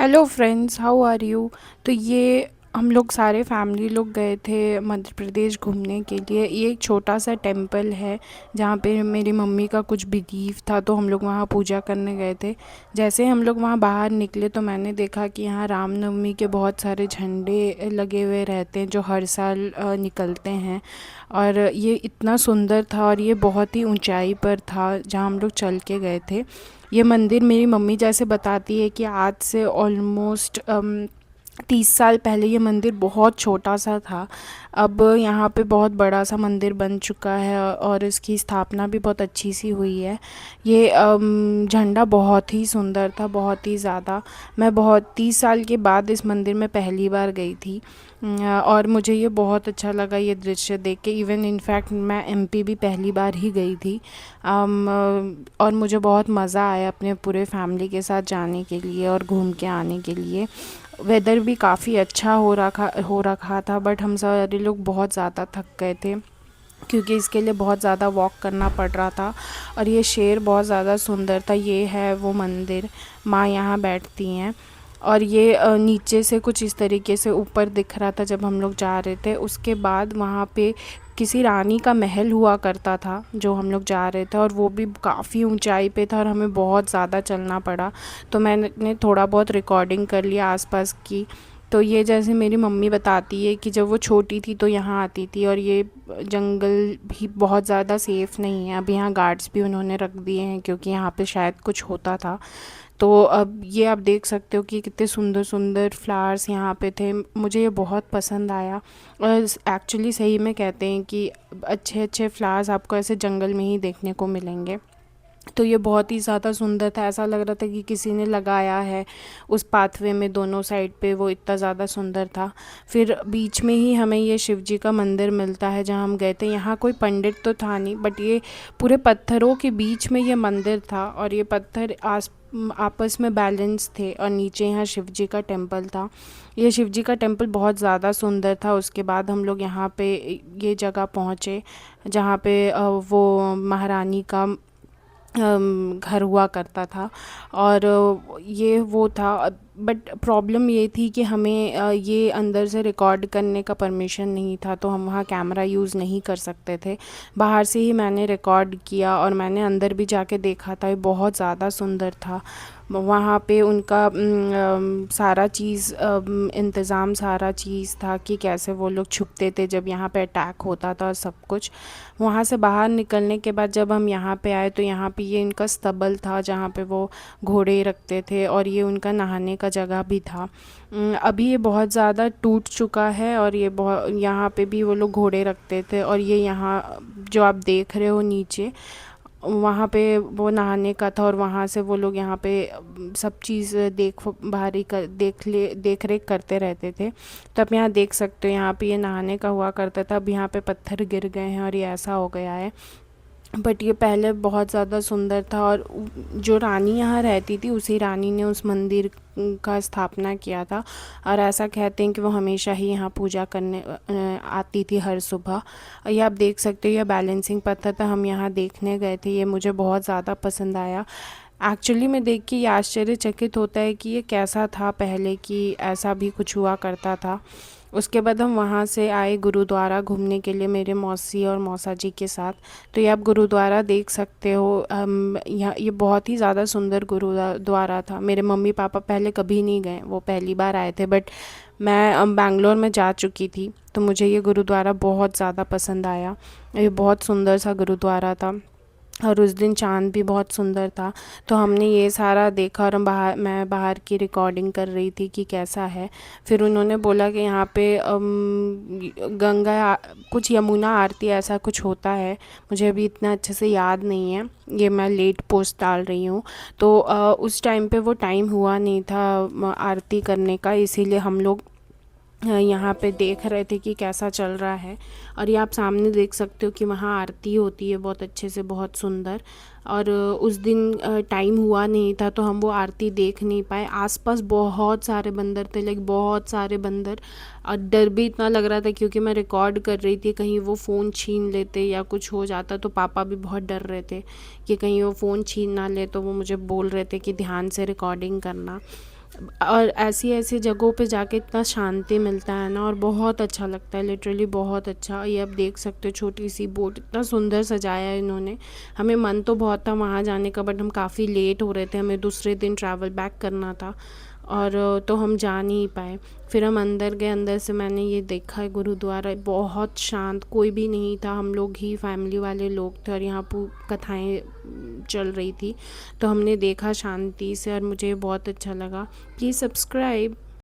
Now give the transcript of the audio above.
Hello friends, how are you. तो ये हम लोग सारे फैमिली लोग गए थे मध्य प्रदेश घूमने के लिए। ये एक छोटा सा टेंपल है जहाँ पे मेरी मम्मी का कुछ बिलीफ था, तो हम लोग वहाँ पूजा करने गए थे। जैसे हम लोग वहाँ बाहर निकले तो मैंने देखा कि यहाँ रामनवमी के बहुत सारे झंडे लगे हुए रहते हैं जो हर साल निकलते हैं। और ये इतना सुंदर था और ये बहुत ही ऊंचाई पर था जहाँ हम लोग चल के गए थे। ये मंदिर मेरी मम्मी जैसे बताती है कि आज से ऑलमोस्ट 30 साल पहले ये मंदिर बहुत छोटा सा था। अब यहाँ पे बहुत बड़ा सा मंदिर बन चुका है और इसकी स्थापना भी बहुत अच्छी सी हुई है। ये झंडा बहुत ही सुंदर था, बहुत ही ज़्यादा। मैं बहुत 30 साल के बाद इस मंदिर में पहली बार गई थी। और मुझे ये बहुत अच्छा लगा ये दृश्य देख के। इवन इनफैक्ट मैं एमपी भी पहली बार ही गई थी। और मुझे बहुत मज़ा आया अपने पूरे फैमिली के साथ जाने के लिए और घूम के आने के लिए। वेदर भी काफ़ी अच्छा हो रखा था, बट हम सारे लोग बहुत ज़्यादा थक गए थे क्योंकि इसके लिए बहुत ज़्यादा वॉक करना पड़ रहा था। और ये शेर बहुत ज़्यादा सुंदर था। ये है वो मंदिर, माँ यहाँ बैठती हैं। और ये नीचे से कुछ इस तरीके से ऊपर दिख रहा था जब हम लोग जा रहे थे। उसके बाद वहाँ पे किसी रानी का महल हुआ करता था जो हम लोग जा रहे थे, और वो भी काफ़ी ऊंचाई पे था और हमें बहुत ज़्यादा चलना पड़ा। तो मैंने थोड़ा बहुत रिकॉर्डिंग कर लिया आसपास की। तो ये जैसे मेरी मम्मी बताती है कि जब वो छोटी थी तो यहाँ आती थी, और ये जंगल भी बहुत ज़्यादा सेफ़ नहीं है। अब यहाँ गार्ड्स भी उन्होंने रख दिए हैं क्योंकि यहाँ पे शायद कुछ होता था। तो अब ये आप देख सकते हो कि कितने सुंदर सुंदर फ्लावर्स यहाँ पे थे। मुझे ये बहुत पसंद आया। और एक्चुअली सही में कहते हैं कि अच्छे अच्छे फ्लावर्स आपको ऐसे जंगल में ही देखने को मिलेंगे। तो ये बहुत ही ज़्यादा सुंदर था, ऐसा लग रहा था कि किसी ने लगाया है उस पाथवे में दोनों साइड पे। वो इतना ज़्यादा सुंदर था। फिर बीच में ही हमें ये शिव जी का मंदिर मिलता है जहाँ हम गए थे। यहाँ कोई पंडित तो था नहीं, बट ये पूरे पत्थरों के बीच में ये मंदिर था, और ये पत्थर आपस में बैलेंस थे, और नीचे यहाँ शिव जी का टेम्पल था। ये शिव जी का टेम्पल बहुत ज़्यादा सुंदर था। उसके बाद हम लोग यहाँ पे ये जगह पहुँचे जहाँ पे वो महारानी का घर हुआ करता था। और ये वो था। बट प्रॉब्लम ये थी कि हमें ये अंदर से रिकॉर्ड करने का परमिशन नहीं था, तो हम वहाँ कैमरा यूज़ नहीं कर सकते थे। बाहर से ही मैंने रिकॉर्ड किया और मैंने अंदर भी जाके देखा था। ये बहुत ज़्यादा सुंदर था। वहाँ पे उनका सारा चीज़ इंतज़ाम सारा चीज़ था कि कैसे वो लोग छुपते थे जब यहाँ पे अटैक होता था और सब कुछ। वहाँ से बाहर निकलने के बाद जब हम यहाँ पे आए तो यहाँ पे ये इनका स्तबल था जहाँ पे वो घोड़े रखते थे, और ये उनका नहाने का जगह भी था। अभी ये बहुत ज़्यादा टूट चुका है, और ये बहुत यहाँ पे भी वो लोग घोड़े रखते थे। और ये यहाँ जो आप देख रहे हो नीचे, वहाँ पे वो नहाने का था, और वहाँ से वो लोग यहाँ पे सब चीज़ देख रेख करते रहते थे। तो आप यहाँ देख सकते हो, यहाँ पे ये नहाने का हुआ करता था। अब यहाँ पे पत्थर गिर गए हैं और ये ऐसा हो गया है। बट ये पहले बहुत ज़्यादा सुंदर था, और जो रानी यहाँ रहती थी उसी रानी ने उस मंदिर का स्थापना किया था। और ऐसा कहते हैं कि वो हमेशा ही यहाँ पूजा करने आती थी हर सुबह। और ये आप देख सकते हो, ये बैलेंसिंग पत्थर था, हम यहाँ देखने गए थे। ये मुझे बहुत ज़्यादा पसंद आया। एक्चुअली में देख के ये आश्चर्यचकित होता है कि ये कैसा था पहले, कि ऐसा भी कुछ हुआ करता था। उसके बाद हम वहाँ से आए गुरुद्वारा घूमने के लिए मेरे मौसी और मौसा जी के साथ। तो ये आप गुरुद्वारा देख सकते हो। यहाँ ये बहुत ही ज़्यादा सुंदर गुरुद्वारा था। मेरे मम्मी पापा पहले कभी नहीं गए, वो पहली बार आए थे। बट मैं बैंगलोर में जा चुकी थी, तो मुझे ये गुरुद्वारा बहुत ज़्यादा पसंद आया। ये बहुत सुंदर सा गुरुद्वारा था, और उस दिन चाँद भी बहुत सुंदर था। तो हमने ये सारा देखा, और मैं बाहर की रिकॉर्डिंग कर रही थी कि कैसा है। फिर उन्होंने बोला कि यहाँ पे कुछ यमुना आरती ऐसा कुछ होता है। मुझे अभी इतना अच्छे से याद नहीं है, ये मैं लेट पोस्ट डाल रही हूँ। तो उस टाइम पे वो टाइम हुआ नहीं था आरती करने का, इसीलिए हम लोग यहाँ पे देख रहे थे कि कैसा चल रहा है। और ये आप सामने देख सकते हो कि वहाँ आरती होती है बहुत अच्छे से, बहुत सुंदर। और उस दिन टाइम हुआ नहीं था तो हम वो आरती देख नहीं पाए। आसपास बहुत सारे बंदर थे, लाइक बहुत सारे बंदर। और डर भी इतना लग रहा था क्योंकि मैं रिकॉर्ड कर रही थी, कहीं वो फ़ोन छीन लेते या कुछ हो जाता। तो पापा भी बहुत डर रहे थे कि कहीं वो फ़ोन छीन ना ले, तो वो मुझे बोल रहे थे कि ध्यान से रिकॉर्डिंग करना। और ऐसी ऐसी जगहों पे जाके इतना शांति मिलता है ना, और बहुत अच्छा लगता है, लिटरली बहुत अच्छा। ये आप देख सकते हो, छोटी सी बोट, इतना सुंदर सजाया है इन्होंने। हमें मन तो बहुत था वहाँ जाने का, बट हम काफ़ी लेट हो रहे थे, हमें दूसरे दिन ट्रैवल बैक करना था, और तो हम जा नहीं पाए। फिर हम अंदर गए, अंदर से मैंने ये देखा है गुरुद्वारा, बहुत शांत, कोई भी नहीं था, हम लोग ही फैमिली वाले लोग थे, और यहाँ कथाएँ चल रही थी, तो हमने देखा शांति से, और मुझे बहुत अच्छा लगा। Please subscribe.